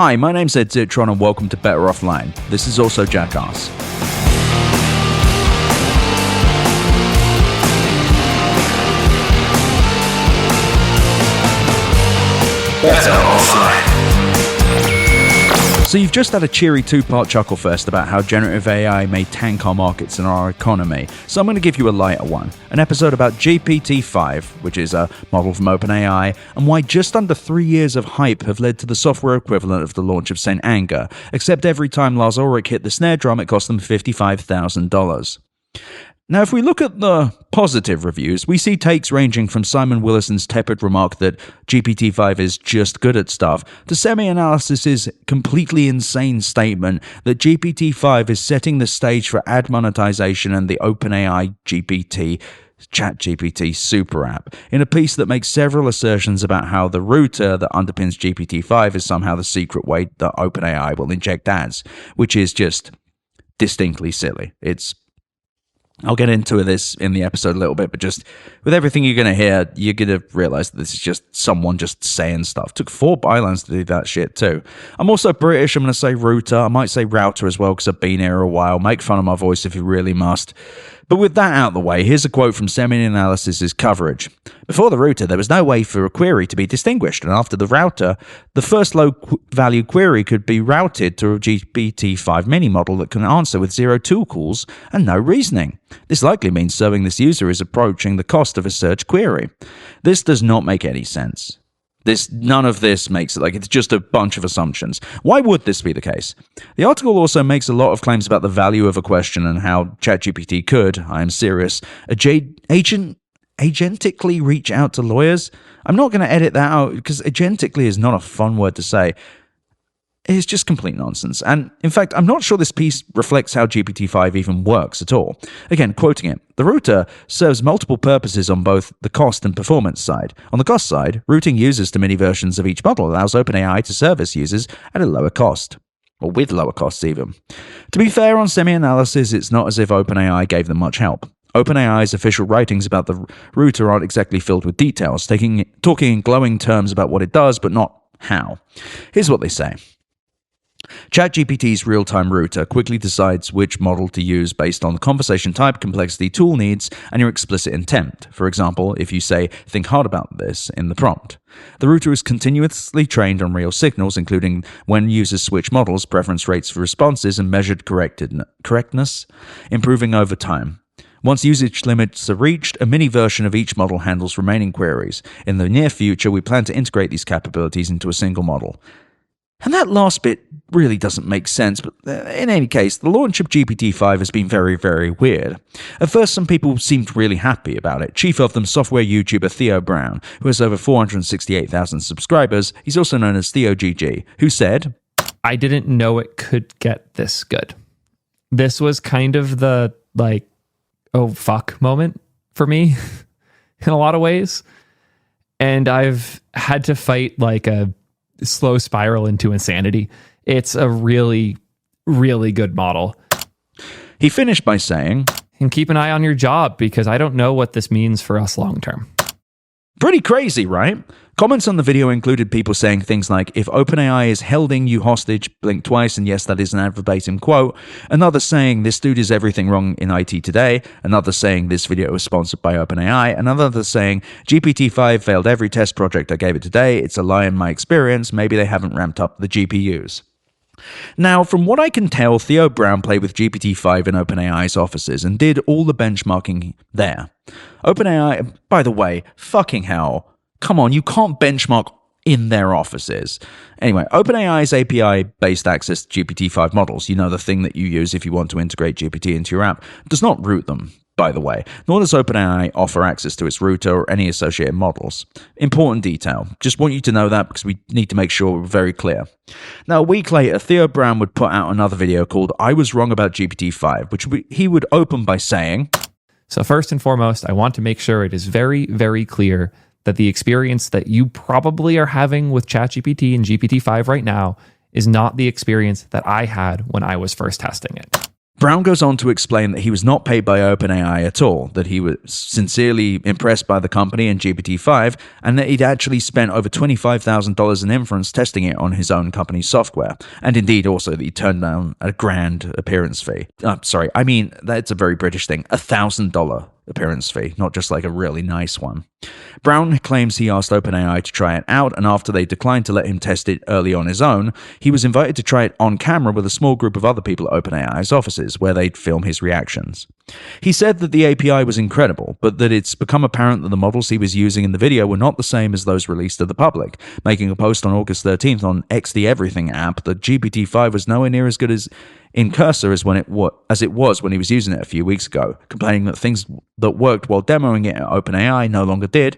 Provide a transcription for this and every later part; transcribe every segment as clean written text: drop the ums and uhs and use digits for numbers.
Hi, my name's Ed Zitron and welcome to Better Offline. This is also Jackass. Better Offline. So you've just had a cheery two-part chuckle fest about how generative AI may tank our markets and our economy. So I'm going to give you a lighter one. An episode about GPT-5, which is a model from OpenAI, and why just under 3 years of hype have led to the software equivalent of the launch of Saint Anger, except every time Lars Ulrich hit the snare drum it cost them $55,000. Now, if we look at the positive reviews, we see takes ranging from Simon Willison's tepid remark that GPT-5 is just good at stuff, to Semi-Analysis's completely insane statement that GPT-5 is setting the stage for ad monetization and the OpenAI ChatGPT super app, in a piece that makes several assertions about how the router that underpins GPT-5 is somehow the secret way that OpenAI will inject ads, which is just distinctly silly. I'll get into this in the episode a little bit, but just with everything you're going to hear, you're going to realize that this is just someone just saying stuff. Took 4 bylines to do that shit too. I'm also British. I'm going to say router. I might say router as well because I've been here a while. Make fun of my voice if you really must. But with that out of the way, here's a quote from Semi-Analysis's coverage. Before the router, there was no way for a query to be distinguished, and after the router, the first low-value query could be routed to a GPT-5 mini model that can answer with 0 tool calls and no reasoning. This likely means serving this user is approaching the cost of a search query. This does not make any sense. None of this makes it, it's just a bunch of assumptions. Why would this be the case? The article also makes a lot of claims about the value of a question and how ChatGPT could, I am serious, agentically reach out to lawyers. I'm not going to edit that out because agentically is not a fun word to say. It's just complete nonsense. And in fact, I'm not sure this piece reflects how GPT-5 even works at all. Again, quoting it, the router serves multiple purposes on both the cost and performance side. On the cost side, routing users to mini versions of each model allows OpenAI to service users at a lower cost. Or with lower costs even. To be fair on Semi-Analysis, it's not as if OpenAI gave them much help. OpenAI's official writings about the router aren't exactly filled with details, talking in glowing terms about what it does, but not how. Here's what they say. ChatGPT's real-time router quickly decides which model to use based on the conversation type, complexity, tool needs, and your explicit intent. For example, if you say, think hard about this in the prompt. The router is continuously trained on real signals, including when users switch models, preference rates for responses, and measured correctness, improving over time. Once usage limits are reached, a mini version of each model handles remaining queries. In the near future, we plan to integrate these capabilities into a single model. And that last bit really doesn't make sense, but in any case, the launch of GPT-5 has been very, very weird. At first, some people seemed really happy about it. Chief of them, software YouTuber Theo Brown, who has over 468,000 subscribers, he's also known as Theo GG, who said, I didn't know it could get this good. This was kind of the, oh fuck moment for me in a lot of ways. And I've had to fight a slow spiral into insanity. It's a really, really good model. He finished by saying, and keep an eye on your job because I don't know what this means for us long term. Pretty crazy, right? Comments on the video included people saying things like, if OpenAI is holding you hostage, blink twice, and yes, that is an verbatim quote. Another saying, this dude is everything wrong in IT today. Another saying, this video was sponsored by OpenAI. Another saying, GPT-5 failed every test project I gave it today. It's a lie in my experience. Maybe they haven't ramped up the GPUs. Now, from what I can tell, Theo Brown played with GPT-5 in OpenAI's offices and did all the benchmarking there. OpenAI, by the way, fucking hell, come on, you can't benchmark in their offices. Anyway, OpenAI's API-based access to GPT-5 models, the thing that you use if you want to integrate GPT into your app, does not root them, by the way, nor does OpenAI offer access to its router or any associated models. Important detail. Just want you to know that because we need to make sure we're very clear. Now, a week later, Theo Brown would put out another video called I Was Wrong About GPT-5, which he would open by saying, so first and foremost, I want to make sure it is very, very clear that the experience that you probably are having with ChatGPT and GPT-5 right now is not the experience that I had when I was first testing it. Brown goes on to explain that he was not paid by OpenAI at all, that he was sincerely impressed by the company and GPT-5, and that he'd actually spent over $25,000 in inference testing it on his own company's software, and indeed also that he turned down a grand appearance fee. That's a very British thing, $1,000 appearance fee, not just like a really nice one. Brown claims he asked OpenAI to try it out, and after they declined to let him test it early on his own, he was invited to try it on camera with a small group of other people at OpenAI's offices, where they'd film his reactions. He said that the API was incredible, but that it's become apparent that the models he was using in the video were not the same as those released to the public, making a post on August 13th on X the Everything app that GPT-5 was nowhere near as good as in cursor as it was when he was using it a few weeks ago, complaining that things that worked while demoing it at OpenAI no longer did,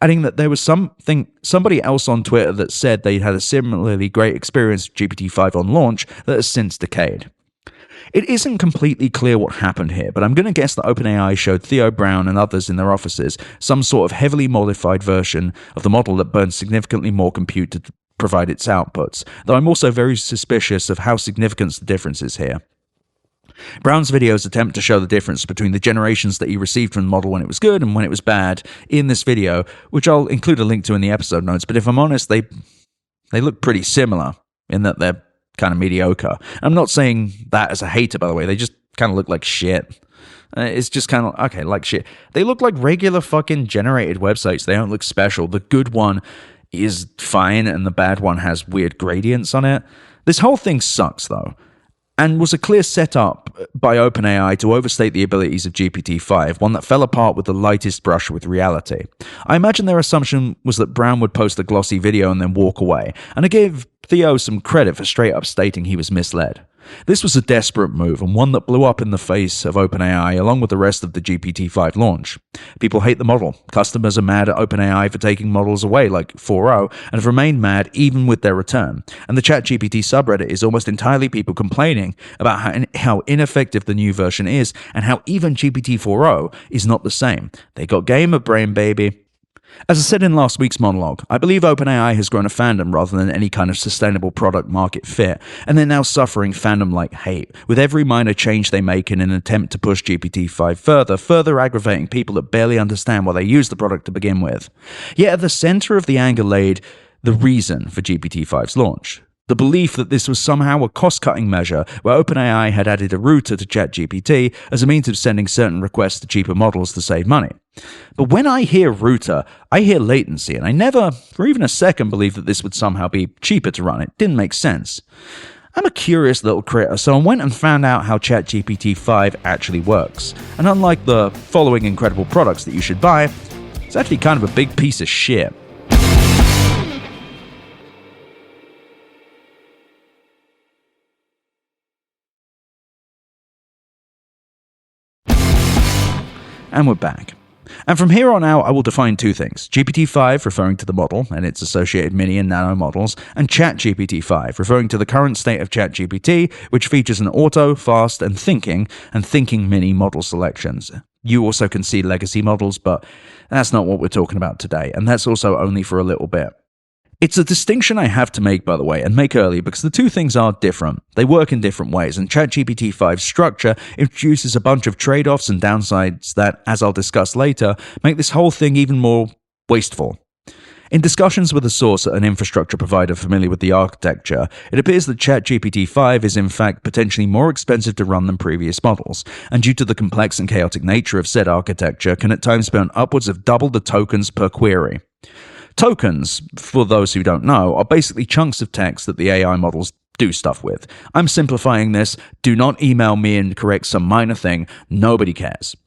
adding that there was somebody else on Twitter that said they'd had a similarly great experience with GPT-5 on launch that has since decayed. It isn't completely clear what happened here, but I'm going to guess that OpenAI showed Theo Brown and others in their offices some sort of heavily modified version of the model that burned significantly more compute to provide its outputs, though I'm also very suspicious of how significant the difference is here. Brown's videos attempt to show the difference between the generations that he received from the model when it was good and when it was bad in this video, which I'll include a link to in the episode notes, but if I'm honest, they look pretty similar in that they're kind of mediocre. I'm not saying that as a hater, by the way, they just kind of look like shit. It's just kind of, okay, like shit. They look like regular fucking generated websites. They don't look special. The good one is fine, and the bad one has weird gradients on it. This whole thing sucks, though, and was a clear setup by OpenAI to overstate the abilities of GPT-5, one that fell apart with the lightest brush with reality. I imagine their assumption was that Brown would post a glossy video and then walk away, and I gave Theo some credit for straight up stating he was misled. This was a desperate move, and one that blew up in the face of OpenAI along with the rest of the GPT-5 launch. People hate the model. Customers are mad at OpenAI for taking models away like 4.0 and have remained mad even with their return. And the ChatGPT subreddit is almost entirely people complaining about how ineffective the new version is and how even GPT 4.0 is not the same. They got game of brain, baby. As I said in last week's monologue, I believe OpenAI has grown a fandom rather than any kind of sustainable product market fit, and they're now suffering fandom-like hate, with every minor change they make in an attempt to push GPT-5 further aggravating people that barely understand why they use the product to begin with. Yet at the center of the anger laid the reason for GPT-5's launch. The belief that this was somehow a cost-cutting measure where OpenAI had added a router to ChatGPT as a means of sending certain requests to cheaper models to save money. But when I hear router, I hear latency, and I never, for even a second, believed that this would somehow be cheaper to run. It didn't make sense. I'm a curious little critter, so I went and found out how ChatGPT-5 actually works. And unlike the following incredible products that you should buy, it's actually kind of a big piece of shit. And we're back. And from here on out, I will define two things. GPT-5, referring to the model and its associated mini and nano models, and ChatGPT-5, referring to the current state of ChatGPT, which features an auto, fast, and thinking mini model selections. You also can see legacy models, but that's not what we're talking about today, and that's also only for a little bit. It's a distinction I have to make, by the way, and make early because the two things are different. They work in different ways, and ChatGPT-5's structure introduces a bunch of trade-offs and downsides that, as I'll discuss later, make this whole thing even more wasteful. In discussions with a source at an infrastructure provider familiar with the architecture, it appears that ChatGPT-5 is in fact potentially more expensive to run than previous models, and due to the complex and chaotic nature of said architecture, can at times burn upwards of double the tokens per query. Tokens, for those who don't know, are basically chunks of text that the AI models do stuff with. I'm simplifying this. Do not email me and correct some minor thing. Nobody cares.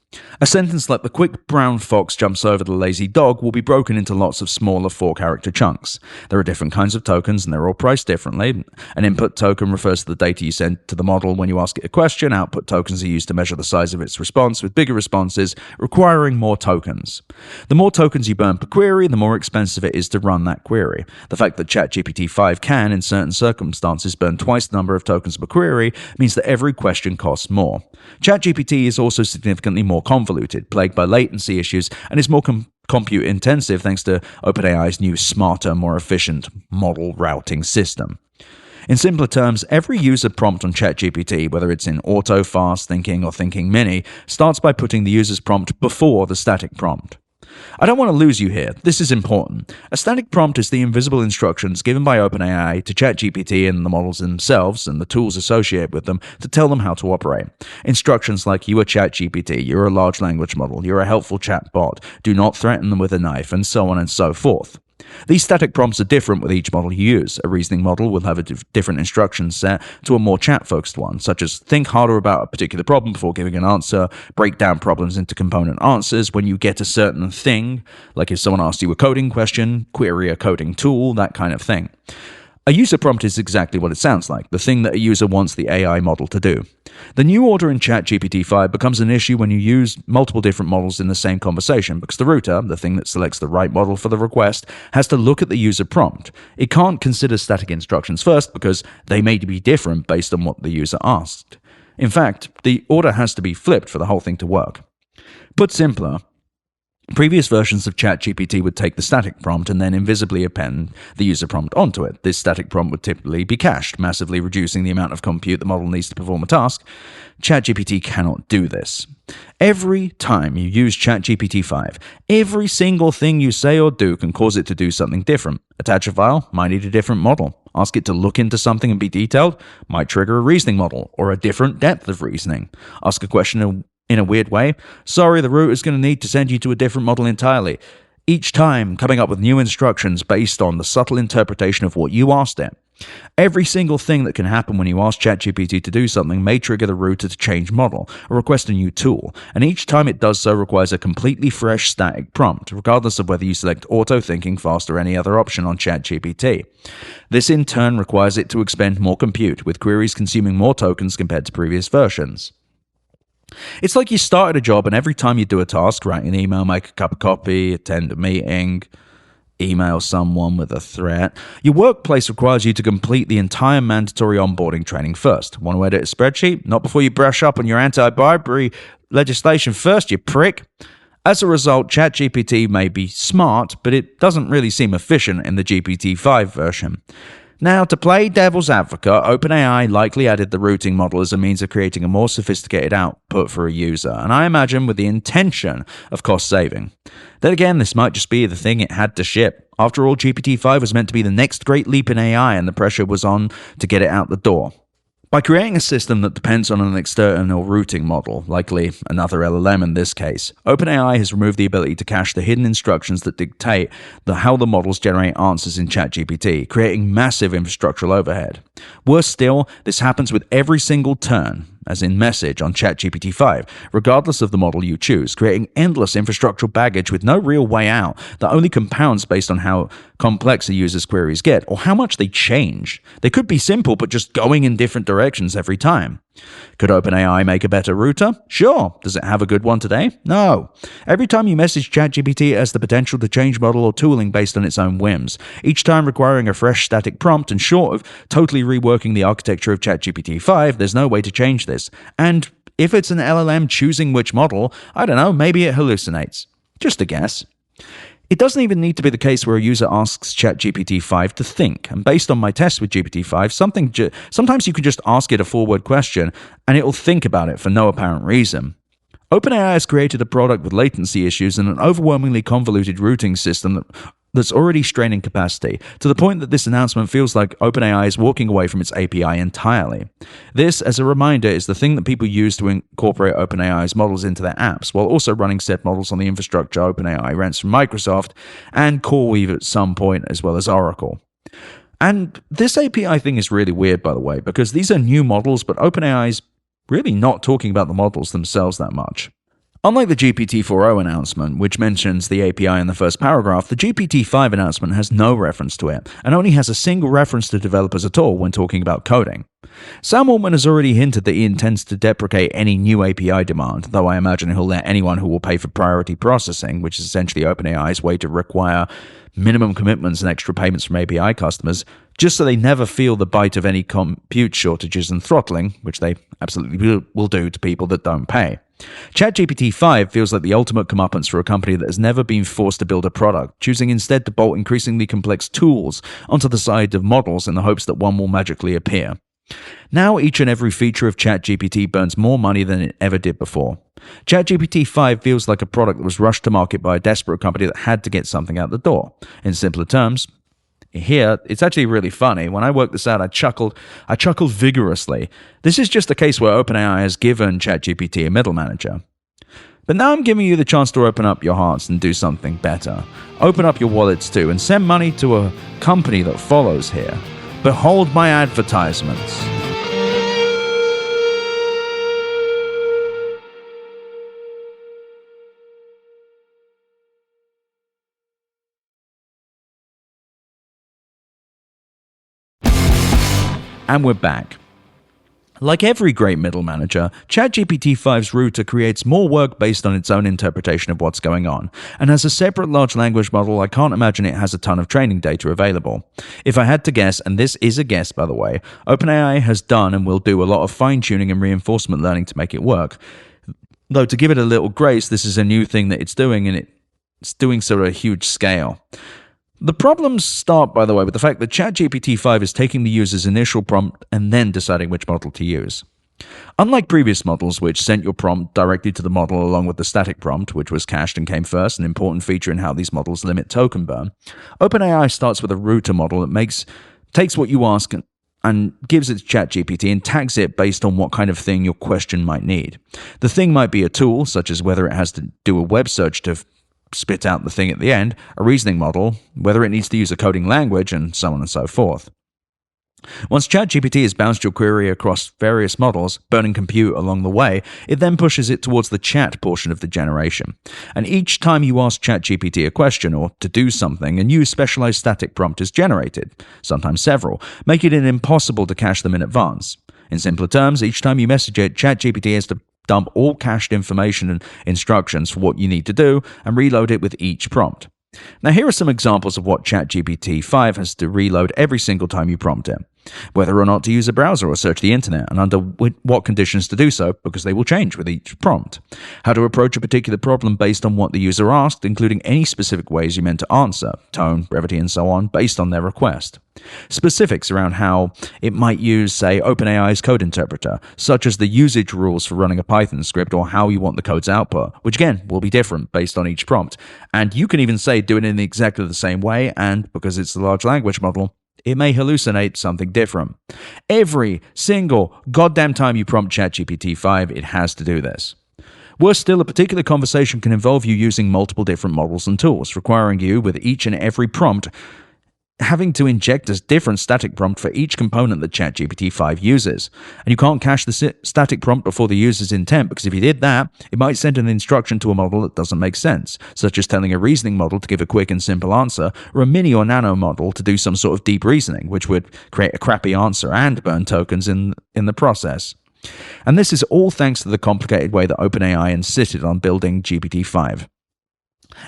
A sentence like "the quick brown fox jumps over the lazy dog" will be broken into lots of smaller 4-character chunks. There are different kinds of tokens, and they're all priced differently. An input token refers to the data you send to the model when you ask it a question. Output tokens are used to measure the size of its response, with bigger responses requiring more tokens. The more tokens you burn per query, the more expensive it is to run that query. The fact that ChatGPT-5 can, in certain circumstances, burn twice the number of tokens per query means that every question costs more. ChatGPT is also significantly more convoluted, plagued by latency issues, and is more compute intensive thanks to OpenAI's new, smarter, more efficient model routing system. In simpler terms, every user prompt on ChatGPT, whether it's in auto, fast thinking, or thinking mini, starts by putting the user's prompt before the static prompt. I don't want to lose you here. This is important. A static prompt is the invisible instructions given by OpenAI to ChatGPT and the models themselves and the tools associated with them to tell them how to operate. Instructions like, you are ChatGPT, you're a large language model, you're a helpful chatbot, do not threaten them with a knife, and so on and so forth. These static prompts are different with each model you use. A reasoning model will have a different instruction set to a more chat-focused one, such as think harder about a particular problem before giving an answer, break down problems into component answers when you get a certain thing, like if someone asks you a coding question, query a coding tool, that kind of thing. A user prompt is exactly what it sounds like, the thing that a user wants the AI model to do. The new order in ChatGPT-5 becomes an issue when you use multiple different models in the same conversation, because the router, the thing that selects the right model for the request, has to look at the user prompt. It can't consider static instructions first because they may be different based on what the user asked. In fact, the order has to be flipped for the whole thing to work. Put simpler, previous versions of ChatGPT would take the static prompt and then invisibly append the user prompt onto it. This static prompt would typically be cached, massively reducing the amount of compute the model needs to perform a task. ChatGPT cannot do this. Every time you use ChatGPT-5, every single thing you say or do can cause it to do something different. Attach a file, might need a different model. Ask it to look into something and be detailed, might trigger a reasoning model or a different depth of reasoning. Ask a question in a weird way, sorry, the router is going to need to send you to a different model entirely. Each time coming up with new instructions based on the subtle interpretation of what you asked it. Every single thing that can happen when you ask ChatGPT to do something may trigger the router to change model or request a new tool, and each time it does so requires a completely fresh static prompt, regardless of whether you select auto, thinking, fast, or any other option on ChatGPT. This in turn requires it to expend more compute, with queries consuming more tokens compared to previous versions. It's like you started a job and every time you do a task, write an email, make a cup of coffee, attend a meeting, email someone with a threat, your workplace requires you to complete the entire mandatory onboarding training first. Want to edit a spreadsheet? Not before you brush up on your anti-bribery legislation first, you prick. As a result, ChatGPT may be smart, but it doesn't really seem efficient in the GPT-5 version. Now, to play devil's advocate, OpenAI likely added the routing model as a means of creating a more sophisticated output for a user, and I imagine with the intention of cost saving. Then again, this might just be the thing it had to ship. After all, GPT-5 was meant to be the next great leap in AI, and the pressure was on to get it out the door. By creating a system that depends on an external routing model, likely another LLM in this case, OpenAI has removed the ability to cache the hidden instructions that dictate how the models generate answers in ChatGPT, creating massive infrastructural overhead. Worse still, this happens with every single turn, as in message, on ChatGPT-5, regardless of the model you choose, creating endless infrastructural baggage with no real way out that only compounds based on how complex a user's queries get or how much they change. They could be simple, but just going in different directions every time. Could OpenAI make a better router? Sure. Does it have a good one today? No. Every time you message ChatGPT, it has the potential to change model or tooling based on its own whims, each time requiring a fresh static prompt, and short of totally reworking the architecture of ChatGPT-5, there's no way to change this. And if it's an LLM choosing which model, I don't know, maybe it hallucinates. Just a guess. It doesn't even need to be the case where a user asks ChatGPT-5 to think. And based on my test with GPT-5, sometimes you can just ask it a forward question and it will think about it for no apparent reason. OpenAI has created a product with latency issues and an overwhelmingly convoluted routing system that's already straining capacity, to the point that this announcement feels like OpenAI is walking away from its API entirely. This, as a reminder, is the thing that people use to incorporate OpenAI's models into their apps, while also running said models on the infrastructure OpenAI rents from Microsoft and CoreWeave at some point, as well as Oracle. And this API thing is really weird, by the way, because these are new models, but OpenAI's really not talking about the models themselves that much. Unlike the GPT-4o announcement, which mentions the API in the first paragraph, the GPT-5 announcement has no reference to it, and only has a single reference to developers at all when talking about coding. Sam Altman has already hinted that he intends to deprecate any new API demand, though I imagine he'll let anyone who will pay for priority processing, which is essentially OpenAI's way to require minimum commitments and extra payments from API customers, just so they never feel the bite of any compute shortages and throttling, which they absolutely will do to people that don't pay. ChatGPT-5 feels like the ultimate comeuppance for a company that has never been forced to build a product, choosing instead to bolt increasingly complex tools onto the side of models in the hopes that one will magically appear. Now each and every feature of ChatGPT burns more money than it ever did before. ChatGPT-5 feels like a product that was rushed to market by a desperate company that had to get something out the door. In simpler terms, here, it's actually really funny. When I worked this out, I chuckled vigorously. This is just a case where OpenAI has given ChatGPT a middle manager. But now I'm giving you the chance to open up your hearts and do something better. Open up your wallets too and send money to a company that follows here. Behold my advertisements. And we're back. Like every great middle manager, ChatGPT-5's router creates more work based on its own interpretation of what's going on, and as a separate large language model, I can't imagine it has a ton of training data available. If I had to guess, and this is a guess by the way, OpenAI has done and will do a lot of fine-tuning and reinforcement learning to make it work. Though to give it a little grace, this is a new thing that it's doing, and it's doing so at a huge scale. The problems start, by the way, with the fact that ChatGPT-5 is taking the user's initial prompt and then deciding which model to use. Unlike previous models, which sent your prompt directly to the model along with the static prompt, which was cached and came first, an important feature in how these models limit token burn, OpenAI starts with a router model that takes what you ask and gives it to ChatGPT and tags it based on what kind of thing your question might need. The thing might be a tool, such as whether it has to do a web search to spit out the thing at the end, a reasoning model, whether it needs to use a coding language, and so on and so forth. Once ChatGPT has bounced your query across various models, burning compute along the way, it then pushes it towards the chat portion of the generation. And each time you ask ChatGPT a question or to do something, a new specialized static prompt is generated, sometimes several, making it impossible to cache them in advance. In simpler terms, each time you message it, ChatGPT has to dump all cached information and instructions for what you need to do and reload it with each prompt. Now here are some examples of what ChatGPT-5 has to reload every single time you prompt it. Whether or not to use a browser or search the internet, and under what conditions to do so, because they will change with each prompt. How to approach a particular problem based on what the user asked, including any specific ways you meant to answer, tone, brevity, and so on, based on their request. Specifics around how it might use, say, OpenAI's code interpreter, such as the usage rules for running a Python script or how you want the code's output, which again will be different based on each prompt. And you can even say do it in exactly the same way, and because it's a large language model, it may hallucinate something different. Every single goddamn time you prompt ChatGPT-5, it has to do this. Worse still, a particular conversation can involve you using multiple different models and tools, requiring you, with each and every prompt, having to inject a different static prompt for each component that ChatGPT-5 uses. And you can't cache the static prompt before the user's intent, because if you did that, it might send an instruction to a model that doesn't make sense, such as telling a reasoning model to give a quick and simple answer, or a mini or nano model to do some sort of deep reasoning, which would create a crappy answer and burn tokens in the process. And this is all thanks to the complicated way that OpenAI insisted on building GPT-5.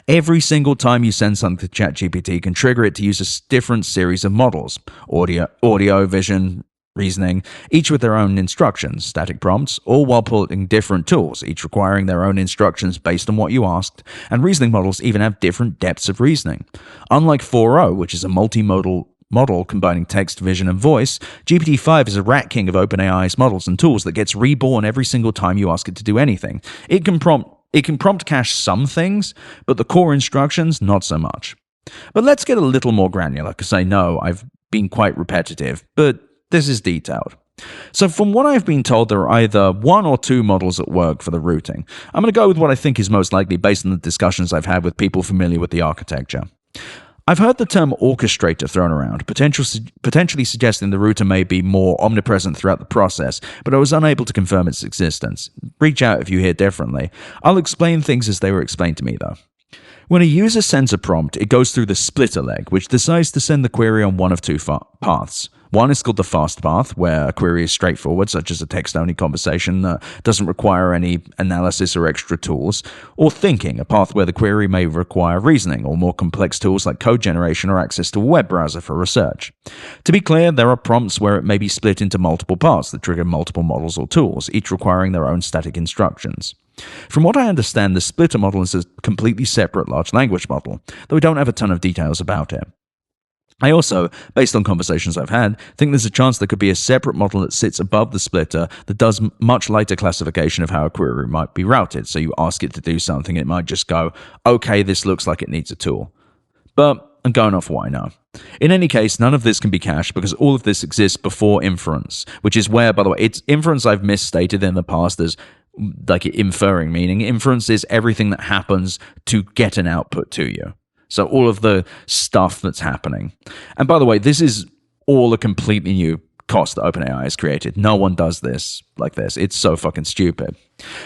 Every single time you send something to ChatGPT can trigger it to use a different series of models, audio, vision, reasoning, each with their own instructions, static prompts, all while pulling different tools, each requiring their own instructions based on what you asked, and reasoning models even have different depths of reasoning. Unlike 4.0, which is a multimodal model combining text, vision, and voice, GPT-5 is a rat king of OpenAI's models and tools that gets reborn every single time you ask it to do anything. It can prompt cache some things, but the core instructions, not so much. But let's get a little more granular, because I know I've been quite repetitive, but this is detailed. So from what I've been told, there are either one or two models at work for the routing. I'm going to go with what I think is most likely based on the discussions I've had with people familiar with the architecture. I've heard the term orchestrator thrown around, potentially suggesting the router may be more omnipresent throughout the process, but I was unable to confirm its existence. Reach out if you hear differently. I'll explain things as they were explained to me, though. When a user sends a prompt, it goes through the splitter leg, which decides to send the query on one of two paths. One is called the fast path, where a query is straightforward, such as a text-only conversation that doesn't require any analysis or extra tools. Or thinking, a path where the query may require reasoning or more complex tools like code generation or access to a web browser for research. To be clear, there are prompts where it may be split into multiple parts that trigger multiple models or tools, each requiring their own static instructions. From what I understand, the splitter model is a completely separate large language model, though we don't have a ton of details about it. I also, based on conversations I've had, think there's a chance there could be a separate model that sits above the splitter that does much lighter classification of how a query might be routed. So you ask it to do something, it might just go, okay, this looks like it needs a tool. But I'm going off what I know. In any case, none of this can be cached because all of this exists before inference, which is where, by the way, it's inference I've misstated in the past as like inferring, meaning inference is everything that happens to get an output to you. So all of the stuff that's happening. And by the way, this is all a completely new cost that OpenAI has created. No one does this like this. It's so fucking stupid.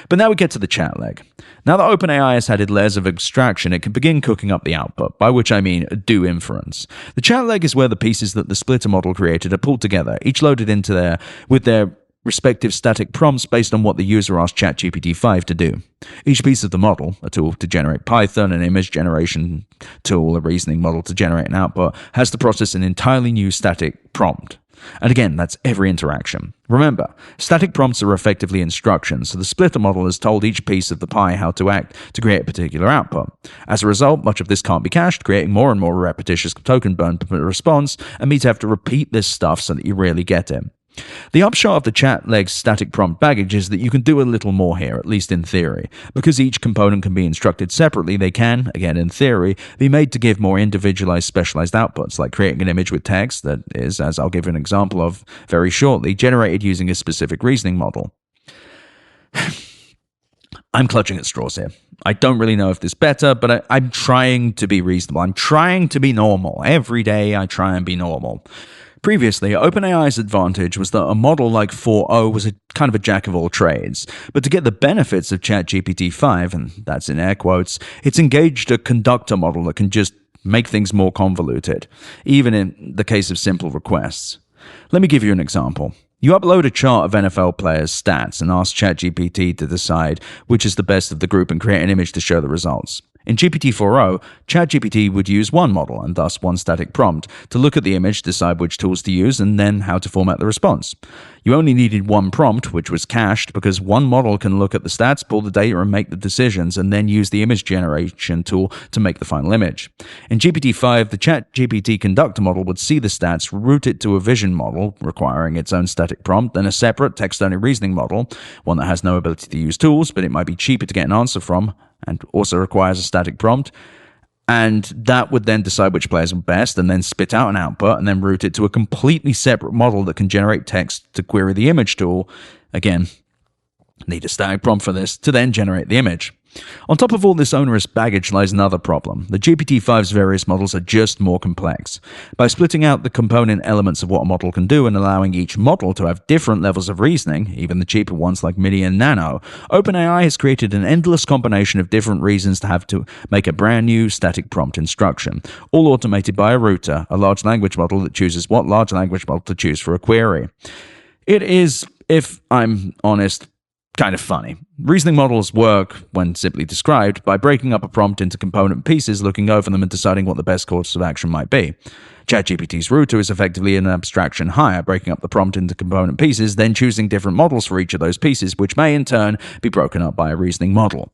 But now we get to the chat leg. Now that OpenAI has added layers of abstraction, it can begin cooking up the output, by which I mean do inference. The chat leg is where the pieces that the splitter model created are pulled together, each loaded into there with their respective static prompts based on what the user asked GPT-5 to do. Each piece of the model, a tool to generate Python, an image generation tool, a reasoning model to generate an output, has to process an entirely new static prompt. And again, that's every interaction. Remember, static prompts are effectively instructions, so the splitter model has told each piece of the pie how to act to create a particular output. As a result, much of this can't be cached, creating more and more repetitious token burn per response, and me to have to repeat this stuff so that you really get it. The upshot of the chat leg's static prompt baggage is that you can do a little more here, at least in theory. Because each component can be instructed separately, they can, again in theory, be made to give more individualized, specialized outputs, like creating an image with text that is, as I'll give an example of very shortly, generated using a specific reasoning model. I'm clutching at straws here. I don't really know if this is better, but I'm trying to be reasonable. I'm trying to be normal. Every day I try and be normal. Previously, OpenAI's advantage was that a model like 4.0 was a kind of a jack of all trades, but to get the benefits of ChatGPT-5, and that's in air quotes, it's engaged a conductor model that can just make things more convoluted, even in the case of simple requests. Let me give you an example. You upload a chart of NFL players' stats and ask ChatGPT to decide which is the best of the group and create an image to show the results. In GPT-4o, ChatGPT would use one model, and thus one static prompt, to look at the image, decide which tools to use, and then how to format the response. You only needed one prompt, which was cached, because one model can look at the stats, pull the data, and make the decisions, and then use the image generation tool to make the final image. In GPT-5, the ChatGPT conductor model would see the stats, route it to a vision model, requiring its own static prompt, then a separate text-only reasoning model, one that has no ability to use tools, but it might be cheaper to get an answer from, and also requires a static prompt, and that would then decide which players are best, and then spit out an output, and then route it to a completely separate model that can generate text to query the image tool. Again, need a static prompt for this, to then generate the image. On top of all this onerous baggage lies another problem. The GPT-5's various models are just more complex. By splitting out the component elements of what a model can do and allowing each model to have different levels of reasoning, even the cheaper ones like Mini and Nano, OpenAI has created an endless combination of different reasons to have to make a brand new static prompt instruction, all automated by a router, a large language model that chooses what large language model to choose for a query. It is, if I'm honest, kind of funny. Reasoning models work, when simply described, by breaking up a prompt into component pieces, looking over them and deciding what the best course of action might be. ChatGPT's router is effectively an abstraction higher, breaking up the prompt into component pieces, then choosing different models for each of those pieces, which may in turn be broken up by a reasoning model.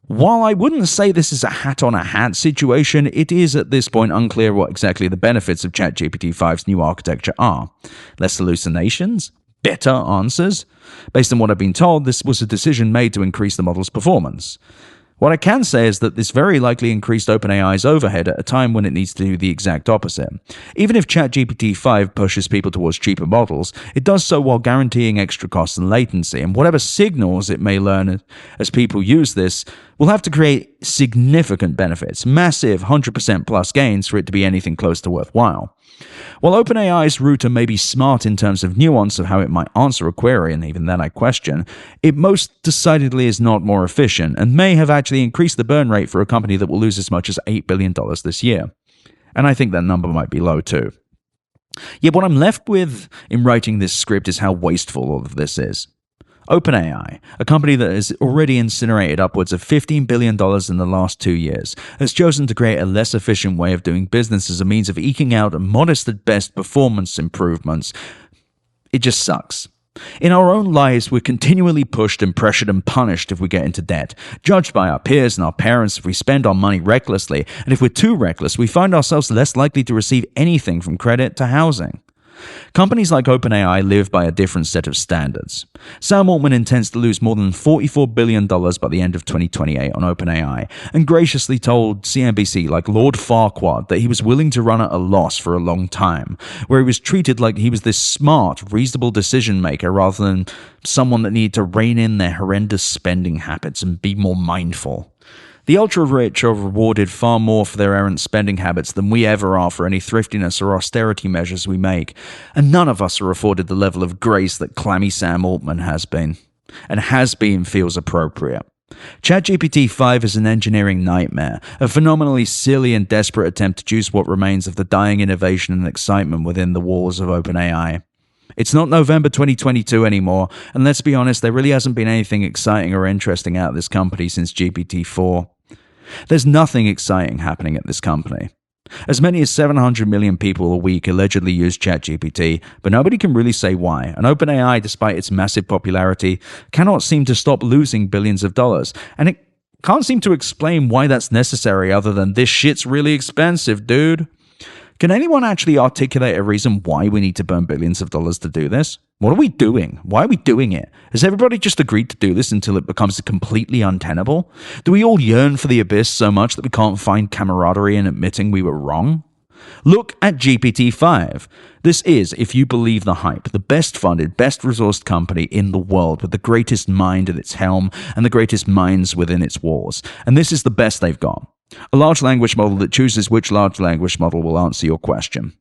While I wouldn't say this is a hat-on-a-hat situation, it is at this point unclear what exactly the benefits of ChatGPT-5's new architecture are. Less hallucinations? Better answers? Based on what I've been told, this was a decision made to increase the model's performance. What I can say is that this very likely increased OpenAI's overhead at a time when it needs to do the exact opposite. Even if ChatGPT-5 pushes people towards cheaper models, it does so while guaranteeing extra costs and latency, and whatever signals it may learn as people use this will have to create significant benefits, massive 100% plus gains for it to be anything close to worthwhile. While OpenAI's router may be smart in terms of nuance of how it might answer a query, and even then I question, it most decidedly is not more efficient and may have actually increased the burn rate for a company that will lose as much as $8 billion this year. And I think that number might be low too. Yet what I'm left with in writing this script is how wasteful all of this is. OpenAI, a company that has already incinerated upwards of $15 billion in the last 2 years, has chosen to create a less efficient way of doing business as a means of eking out modest at best performance improvements. It just sucks. In our own lives, we're continually pushed and pressured and punished if we get into debt, judged by our peers and our parents if we spend our money recklessly, and if we're too reckless, we find ourselves less likely to receive anything from credit to housing. Companies like OpenAI live by a different set of standards. Sam Altman intends to lose more than $44 billion by the end of 2028 on OpenAI, and graciously told CNBC, like Lord Farquaad, that he was willing to run at a loss for a long time, where he was treated like he was this smart, reasonable decision maker rather than someone that needed to rein in their horrendous spending habits and be more mindful. The ultra-rich are rewarded far more for their errant spending habits than we ever are for any thriftiness or austerity measures we make, and none of us are afforded the level of grace that clammy Sam Altman has been. And has been feels appropriate. ChatGPT-5 is an engineering nightmare, a phenomenally silly and desperate attempt to juice what remains of the dying innovation and excitement within the walls of OpenAI. It's not November 2022 anymore, and let's be honest, there really hasn't been anything exciting or interesting out of this company since GPT-4. There's nothing exciting happening at this company. As many as 700 million people a week allegedly use ChatGPT, but nobody can really say why, and OpenAI, despite its massive popularity, cannot seem to stop losing billions of dollars, and it can't seem to explain why that's necessary other than this shit's really expensive, dude. Can anyone actually articulate a reason why we need to burn billions of dollars to do this? What are we doing? Why are we doing it? Has everybody just agreed to do this until it becomes completely untenable? Do we all yearn for the abyss so much that we can't find camaraderie in admitting we were wrong? Look at GPT-5. This is, if you believe the hype, the best funded, best resourced company in the world with the greatest mind at its helm and the greatest minds within its walls. And this is the best they've got. A large language model that chooses which large language model will answer your question.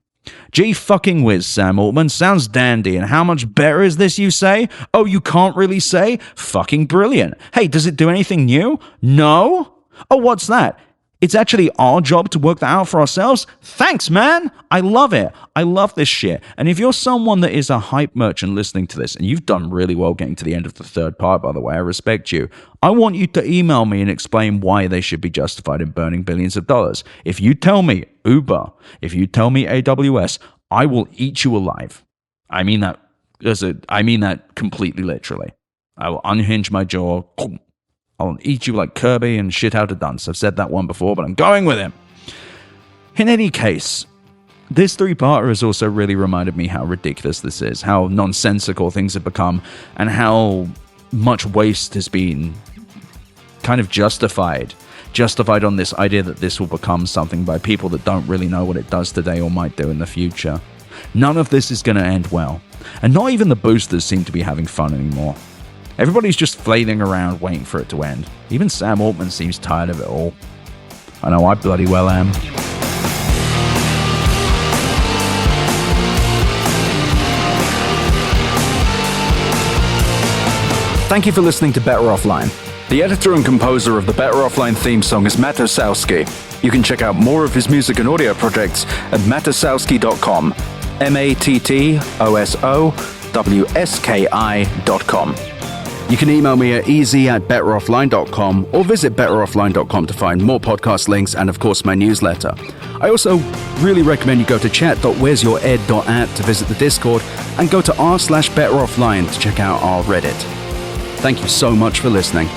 Gee fucking whiz, Sam Altman, sounds dandy, and how much better is this, you say? Oh, you can't really say? Fucking brilliant. Hey, does it do anything new? No? Oh, what's that? It's actually our job to work that out for ourselves? Thanks, man! I love it. I love this shit. And if you're someone that is a hype merchant listening to this, and you've done really well getting to the end of the third part, by the way, I respect you, I want you to email me and explain why they should be justified in burning billions of dollars. If you tell me Uber, if you tell me AWS, I will eat you alive. I mean that completely literally. I will unhinge my jaw. I'll eat you like Kirby and shit out of dunce. I've said that one before, but I'm going with him. In any case, this three-parter has also really reminded me how ridiculous this is, how nonsensical things have become, and how much waste has been kind of justified on this idea that this will become something by people that don't really know what it does today or might do in the future. None of this is going to end well, and not even the boosters seem to be having fun anymore. Everybody's just flailing around waiting for it to end. Even Sam Altman seems tired of it all. I know I bloody well am. Thank you for listening to Better Offline. The editor and composer of the Better Offline theme song is Matt Osowski. You can check out more of his music and audio projects at mattasowski.com. MATTOSOWSKI.com. You can email me at easy@betteroffline.com or visit betteroffline.com to find more podcast links and, of course, my newsletter. I also really recommend you go to chat.wheresyoured.at to visit the Discord and go to r/betteroffline to check out our Reddit. Thank you so much for listening.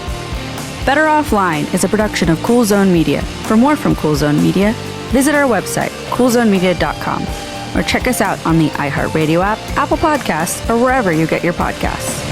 Better Offline is a production of Cool Zone Media. For more from Cool Zone Media, visit our website, coolzonemedia.com, or check us out on the iHeart Radio app, Apple Podcasts, or wherever you get your podcasts.